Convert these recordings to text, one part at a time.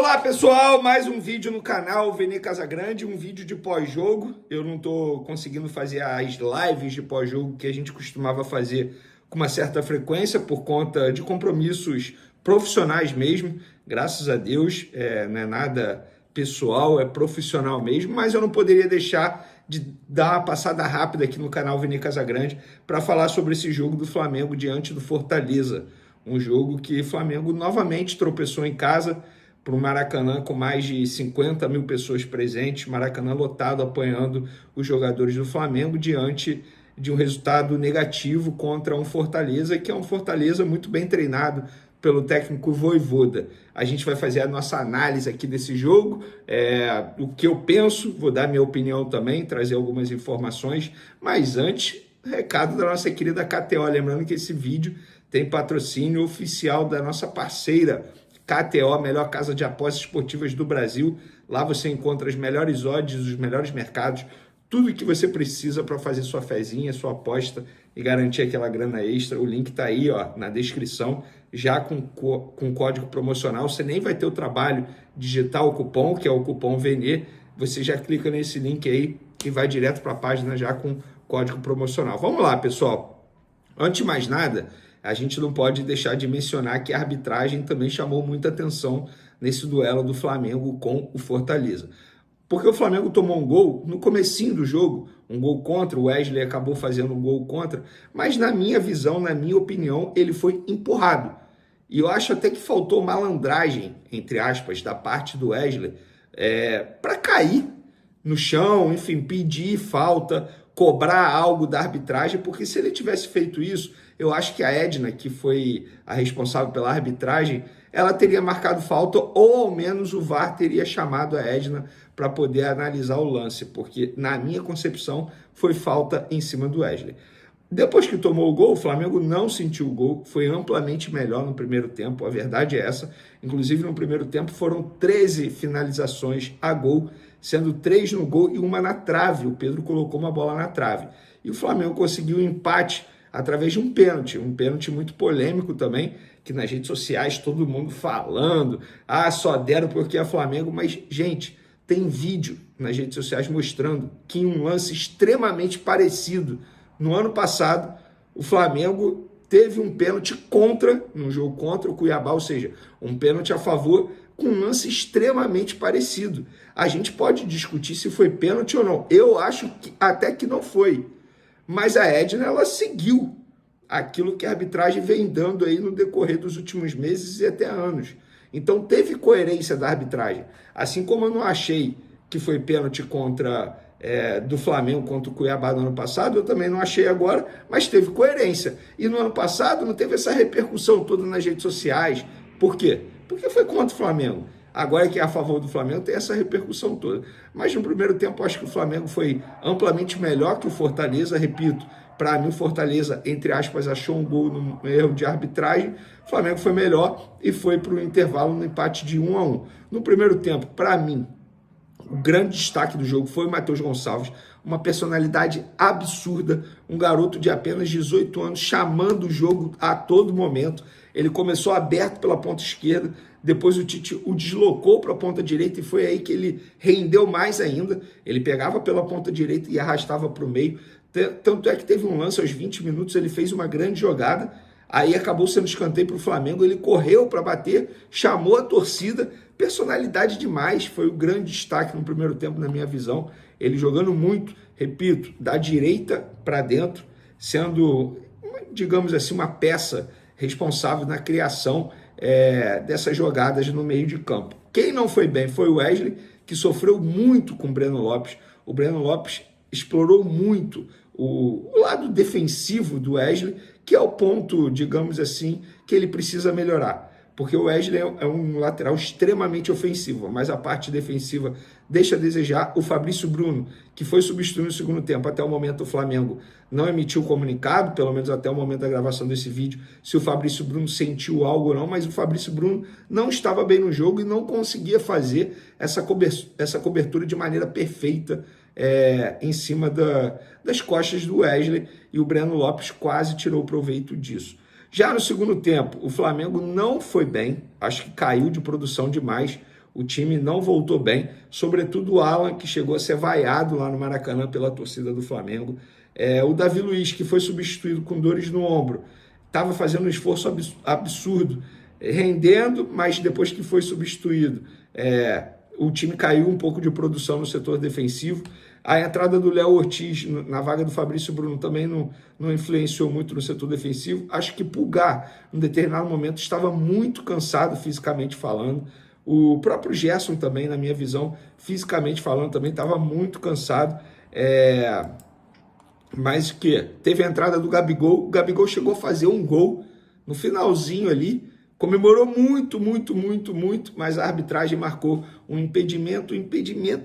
Olá pessoal, mais um vídeo no canal Vene Casagrande, um vídeo de pós-jogo. Eu não estou conseguindo fazer as lives de pós-jogo que a gente costumava fazer com uma certa frequência por conta de compromissos profissionais mesmo, graças a Deus, não é nada pessoal, é profissional mesmo, mas eu não poderia deixar de dar uma passada rápida aqui no canal Vene Casagrande para falar sobre esse jogo do Flamengo diante do Fortaleza, um jogo que o Flamengo novamente tropeçou em casa, para o Maracanã com mais de 50 mil pessoas presentes, Maracanã lotado apoiando os jogadores do Flamengo diante de um resultado negativo contra um Fortaleza, que é um Fortaleza muito bem treinado pelo técnico Vojvoda. A gente vai fazer a nossa análise aqui desse jogo, o que eu penso, vou dar minha opinião também, trazer algumas informações, mas antes, recado da nossa querida KTO, lembrando que esse vídeo tem patrocínio oficial da nossa parceira KTO, a melhor casa de apostas esportivas do Brasil. Lá você encontra as melhores odds, os melhores mercados, tudo o que você precisa para fazer sua fezinha, sua aposta e garantir aquela grana extra. O link está aí na descrição, já com código promocional. Você nem vai ter o trabalho de digitar o cupom, que é o cupom VENE. Você já clica nesse link aí e vai direto para a página já com código promocional. Vamos lá, pessoal. Antes de mais nada, a gente não pode deixar de mencionar que a arbitragem também chamou muita atenção nesse duelo do Flamengo com o Fortaleza. Porque o Flamengo tomou um gol no comecinho do jogo, um gol contra, o Wesley acabou fazendo um gol contra, mas na minha visão, na minha opinião, ele foi empurrado. E eu acho até que faltou malandragem, entre aspas, da parte do Wesley, para cair no chão, enfim, pedir falta, cobrar algo da arbitragem, porque se ele tivesse feito isso, eu acho que a Edna, que foi a responsável pela arbitragem, ela teria marcado falta, ou ao menos o VAR teria chamado a Edna para poder analisar o lance, porque na minha concepção foi falta em cima do Wesley. Depois que tomou o gol, o Flamengo não sentiu o gol, foi amplamente melhor no primeiro tempo, a verdade é essa. Inclusive no primeiro tempo foram 13 finalizações a gol, sendo 3 no gol e uma na trave. O Pedro colocou uma bola na trave. E o Flamengo conseguiu um empate através de um pênalti muito polêmico também, que nas redes sociais todo mundo falando, só deram porque é Flamengo, mas, gente, tem vídeo nas redes sociais mostrando que em um lance extremamente parecido, no ano passado, o Flamengo teve um pênalti num jogo contra o Cuiabá, ou seja, um pênalti a favor, com um lance extremamente parecido. A gente pode discutir se foi pênalti ou não. Eu acho que até que não foi. Mas a Edna, ela seguiu aquilo que a arbitragem vem dando aí no decorrer dos últimos meses e até anos. Então teve coerência da arbitragem. Assim como eu não achei que foi pênalti do Flamengo contra o Cuiabá no ano passado, eu também não achei agora, mas teve coerência. E no ano passado não teve essa repercussão toda nas redes sociais. Por quê? Porque foi contra o Flamengo. Agora que é a favor do Flamengo, tem essa repercussão toda. Mas no primeiro tempo, acho que o Flamengo foi amplamente melhor que o Fortaleza. Repito, para mim o Fortaleza, entre aspas, achou um gol no erro de arbitragem. O Flamengo foi melhor e foi para o intervalo no empate de 1-1. No primeiro tempo, para mim, o grande destaque do jogo foi o Matheus Gonçalves, uma personalidade absurda, um garoto de apenas 18 anos, chamando o jogo a todo momento. Ele começou aberto pela ponta esquerda, depois o Tite o deslocou para a ponta direita e foi aí que ele rendeu mais ainda. Ele pegava pela ponta direita e arrastava para o meio. Tanto é que teve um lance aos 20 minutos, ele fez uma grande jogada, aí acabou sendo escanteio para o Flamengo, ele correu para bater, chamou a torcida, personalidade demais, foi o grande destaque no primeiro tempo na minha visão, ele jogando muito, repito, da direita para dentro, sendo, digamos assim, uma peça responsável na criação dessas jogadas no meio de campo. Quem não foi bem foi o Wesley, que sofreu muito com o Breno Lopes. O Breno Lopes explorou muito o lado defensivo do Wesley, que é o ponto, digamos assim, que ele precisa melhorar. Porque o Wesley é um lateral extremamente ofensivo, mas a parte defensiva deixa a desejar. O Fabrício Bruno, que foi substituído no segundo tempo, até o momento o Flamengo não emitiu comunicado, pelo menos até o momento da gravação desse vídeo, se o Fabrício Bruno sentiu algo ou não, mas o Fabrício Bruno não estava bem no jogo e não conseguia fazer essa cobertura de maneira perfeita em cima das costas do Wesley, e o Breno Lopes quase tirou proveito disso. Já no segundo tempo, o Flamengo não foi bem, acho que caiu de produção demais. O time não voltou bem, sobretudo o Alan, que chegou a ser vaiado lá no Maracanã pela torcida do Flamengo. O Davi Luiz, que foi substituído com dores no ombro, estava fazendo um esforço absurdo, rendendo, mas depois que foi substituído, o time caiu um pouco de produção no setor defensivo. A entrada do Léo Ortiz na vaga do Fabrício Bruno também não influenciou muito no setor defensivo. Acho que Pulgar, em determinado momento, estava muito cansado fisicamente falando. O próprio Gerson também, na minha visão, fisicamente falando, também estava muito cansado. Mas que teve a entrada do Gabigol. O Gabigol chegou a fazer um gol no finalzinho ali. Comemorou muito, mas a arbitragem marcou um impedimento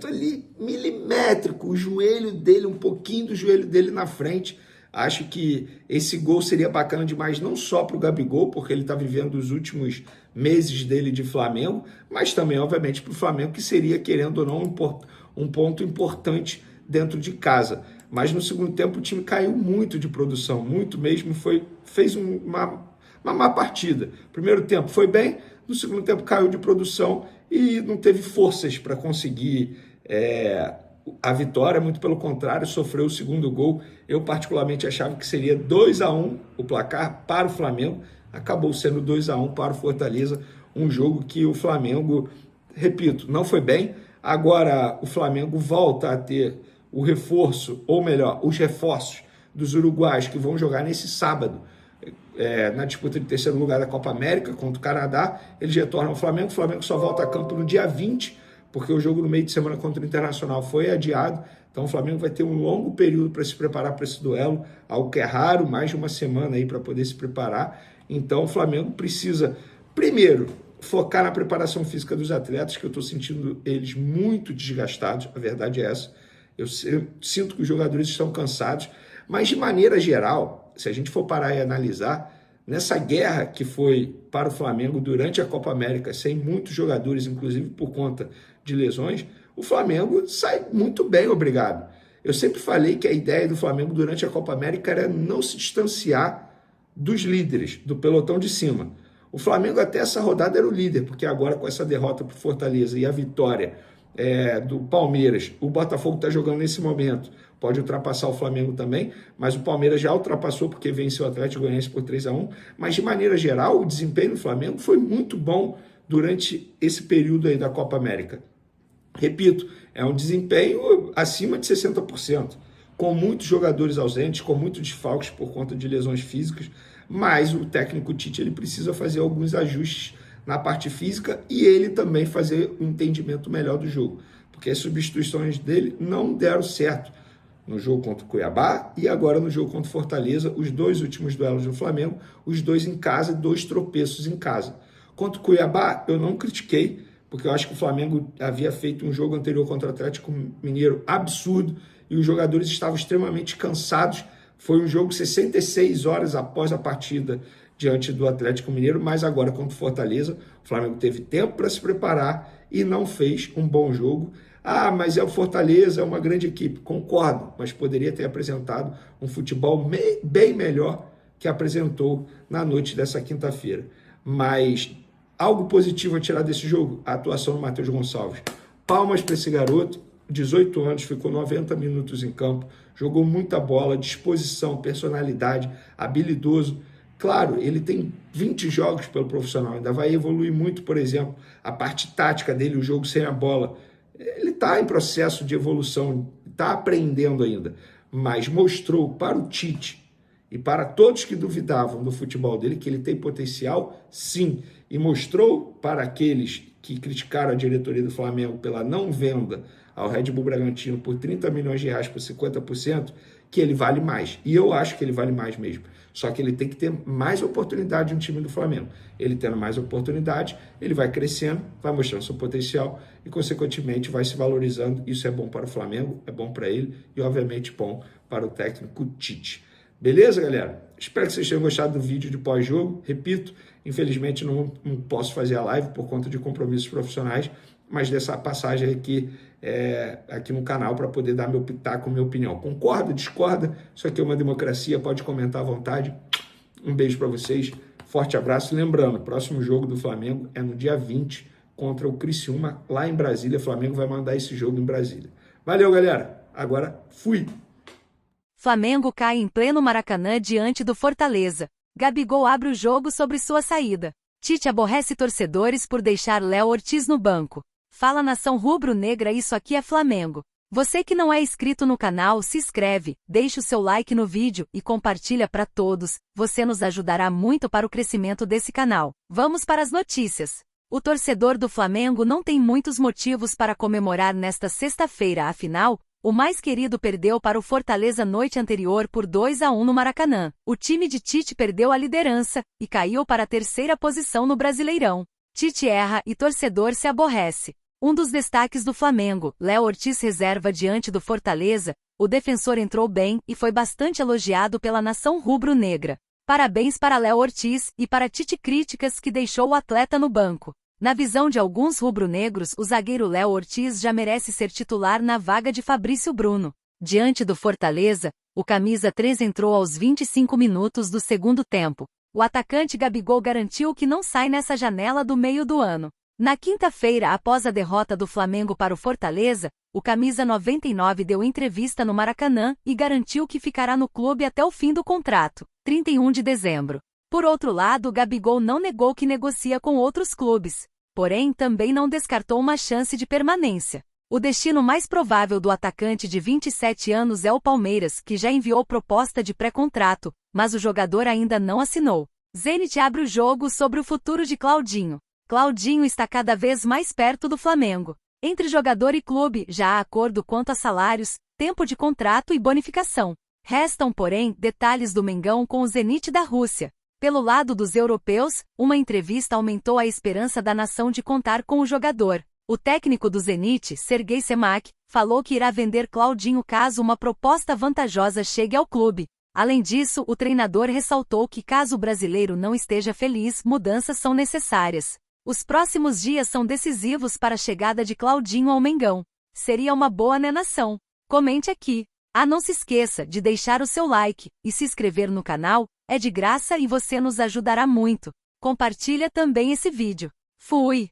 ali milimétrico, o joelho dele, um pouquinho do joelho dele na frente. Acho que esse gol seria bacana demais, não só para o Gabigol, porque ele está vivendo os últimos meses dele de Flamengo, mas também, obviamente, para o Flamengo, que seria, querendo ou não, um ponto importante dentro de casa. Mas no segundo tempo o time caiu muito de produção, muito mesmo, fez uma má partida. Primeiro tempo foi bem, no segundo tempo caiu de produção e não teve forças para conseguir a vitória, muito pelo contrário, sofreu o segundo gol. Eu particularmente achava que seria 2-1 o placar para o Flamengo, acabou sendo 2-1 para o Fortaleza, um jogo que o Flamengo, repito, não foi bem. Agora o Flamengo volta a ter o reforço, ou melhor, os reforços dos uruguaios que vão jogar nesse sábado, na disputa de terceiro lugar da Copa América contra o Canadá. Eles retornam ao Flamengo. O Flamengo só volta a campo no dia 20, porque o jogo no meio de semana contra o Internacional foi adiado. Então o Flamengo vai ter um longo período para se preparar para esse duelo, algo que é raro, mais de uma semana aí para poder se preparar. Então o Flamengo precisa, primeiro, focar na preparação física dos atletas, que eu estou sentindo eles muito desgastados, a verdade é essa. Eu sinto que os jogadores estão cansados, mas de maneira geral, se a gente for parar e analisar, nessa guerra que foi para o Flamengo durante a Copa América, sem muitos jogadores, inclusive por conta de lesões, o Flamengo sai muito bem, obrigado. Eu sempre falei que a ideia do Flamengo durante a Copa América era não se distanciar dos líderes, do pelotão de cima. O Flamengo até essa rodada era o líder, porque agora com essa derrota para o Fortaleza e a vitória do Palmeiras, o Botafogo está jogando nesse momento, pode ultrapassar o Flamengo também, mas o Palmeiras já ultrapassou porque venceu o Atlético Goianiense por 3-1, mas de maneira geral o desempenho do Flamengo foi muito bom durante esse período aí da Copa América. Repito, é um desempenho acima de 60%, com muitos jogadores ausentes, com muitos desfalques por conta de lesões físicas, mas o técnico Tite ele precisa fazer alguns ajustes na parte física e ele também fazer um entendimento melhor do jogo, porque as substituições dele não deram certo no jogo contra o Cuiabá e agora no jogo contra o Fortaleza, os dois últimos duelos do Flamengo, os dois em casa, 2 tropeços em casa. Contra o Cuiabá, eu não critiquei, porque eu acho que o Flamengo havia feito um jogo anterior contra o Atlético Mineiro absurdo e os jogadores estavam extremamente cansados. Foi um jogo 66 horas após a partida diante do Atlético Mineiro, mas agora contra o Fortaleza, o Flamengo teve tempo para se preparar e não fez um bom jogo. Ah, mas o Fortaleza, é uma grande equipe. Concordo, mas poderia ter apresentado um futebol bem melhor que apresentou na noite dessa quinta-feira. Mas algo positivo a tirar desse jogo, a atuação do Matheus Gonçalves. Palmas para esse garoto, 18 anos, ficou 90 minutos em campo, jogou muita bola, disposição, personalidade, habilidoso. Claro, ele tem 20 jogos pelo profissional, ainda vai evoluir muito, por exemplo, a parte tática dele, o jogo sem a bola. Ele está em processo de evolução, está aprendendo ainda, mas mostrou para o Tite e para todos que duvidavam do futebol dele que ele tem potencial, sim, e mostrou para aqueles que criticaram a diretoria do Flamengo pela não venda ao Red Bull Bragantino por 30 milhões de reais por 50%, que ele vale mais. E eu acho que ele vale mais mesmo. Só que ele tem que ter mais oportunidade no time do Flamengo. Ele tendo mais oportunidade, ele vai crescendo, vai mostrando seu potencial e, consequentemente, vai se valorizando. Isso é bom para o Flamengo, é bom para ele e, obviamente, bom para o técnico Tite. Beleza, galera? Espero que vocês tenham gostado do vídeo de pós-jogo. Repito, infelizmente não posso fazer a live por conta de compromissos profissionais, mas dessa passagem aqui no canal para poder dar meu pitaco, minha opinião. Concorda, discorda? Isso aqui é uma democracia, pode comentar à vontade. Um beijo para vocês, forte abraço. Lembrando, o próximo jogo do Flamengo é no dia 20 contra o Criciúma lá em Brasília. O Flamengo vai mandar esse jogo em Brasília. Valeu, galera. Agora fui. Flamengo cai em pleno Maracanã diante do Fortaleza. Gabigol abre o jogo sobre sua saída. Tite aborrece torcedores por deixar Léo Ortiz no banco. Fala nação rubro-negra, isso aqui é Flamengo. Você que não é inscrito no canal, se inscreve, deixa o seu like no vídeo e compartilha para todos. Você nos ajudará muito para o crescimento desse canal. Vamos para as notícias. O torcedor do Flamengo não tem muitos motivos para comemorar nesta sexta-feira, afinal, o mais querido perdeu para o Fortaleza noite anterior por 2-1 no Maracanã. O time de Tite perdeu a liderança e caiu para a terceira posição no Brasileirão. Tite erra e torcedor se aborrece. Um dos destaques do Flamengo, Léo Ortiz, reserva diante do Fortaleza. O defensor entrou bem e foi bastante elogiado pela nação rubro-negra. Parabéns para Léo Ortiz e para Tite, críticas que deixou o atleta no banco. Na visão de alguns rubro-negros, o zagueiro Léo Ortiz já merece ser titular na vaga de Fabrício Bruno. Diante do Fortaleza, o camisa 3 entrou aos 25 minutos do segundo tempo. O atacante Gabigol garantiu que não sai nessa janela do meio do ano. Na quinta-feira, após a derrota do Flamengo para o Fortaleza, o camisa 99 deu entrevista no Maracanã e garantiu que ficará no clube até o fim do contrato, 31 de dezembro. Por outro lado, Gabigol não negou que negocia com outros clubes, porém também não descartou uma chance de permanência. O destino mais provável do atacante de 27 anos é o Palmeiras, que já enviou proposta de pré-contrato, mas o jogador ainda não assinou. Zenit abre o jogo sobre o futuro de Claudinho. Claudinho está cada vez mais perto do Flamengo. Entre jogador e clube, já há acordo quanto a salários, tempo de contrato e bonificação. Restam, porém, detalhes do Mengão com o Zenit da Rússia. Pelo lado dos europeus, uma entrevista aumentou a esperança da nação de contar com o jogador. O técnico do Zenit, Sergei Semak, falou que irá vender Claudinho caso uma proposta vantajosa chegue ao clube. Além disso, o treinador ressaltou que caso o brasileiro não esteja feliz, mudanças são necessárias. Os próximos dias são decisivos para a chegada de Claudinho ao Mengão. Seria uma boa, né, nação? Comente aqui. Não se esqueça de deixar o seu like e se inscrever no canal, é de graça e você nos ajudará muito. Compartilha também esse vídeo. Fui!